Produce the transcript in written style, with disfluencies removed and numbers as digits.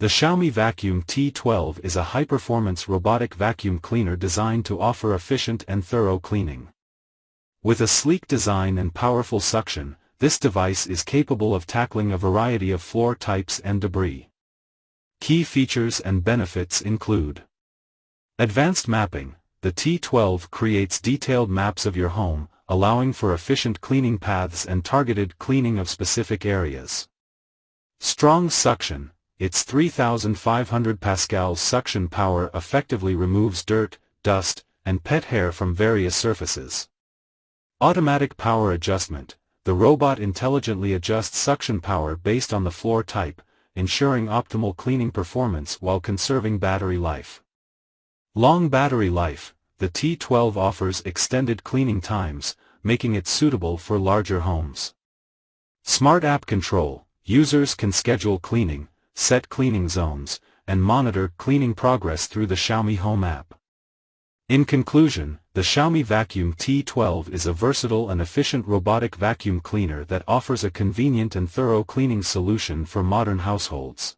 The Xiaomi Vacuum T12 is a high-performance robotic vacuum cleaner designed to offer efficient and thorough cleaning. With a sleek design and powerful suction, this device is capable of tackling a variety of floor types and debris. Key features and benefits include advanced mapping. The T12 creates detailed maps of your home, allowing for efficient cleaning paths and targeted cleaning of specific areas. Strong suction. Its 3,500 pascals suction power effectively removes dirt, dust, and pet hair from various surfaces. Automatic power adjustment. The robot intelligently adjusts suction power based on the floor type, ensuring optimal cleaning performance while conserving battery life. Long battery life. The T12 offers extended cleaning times, making it suitable for larger homes. Smart app control. Users can schedule cleaning, set cleaning zones, and monitor cleaning progress through the Xiaomi Home app. In conclusion, the Xiaomi Vacuum T12 is a versatile and efficient robotic vacuum cleaner that offers a convenient and thorough cleaning solution for modern households.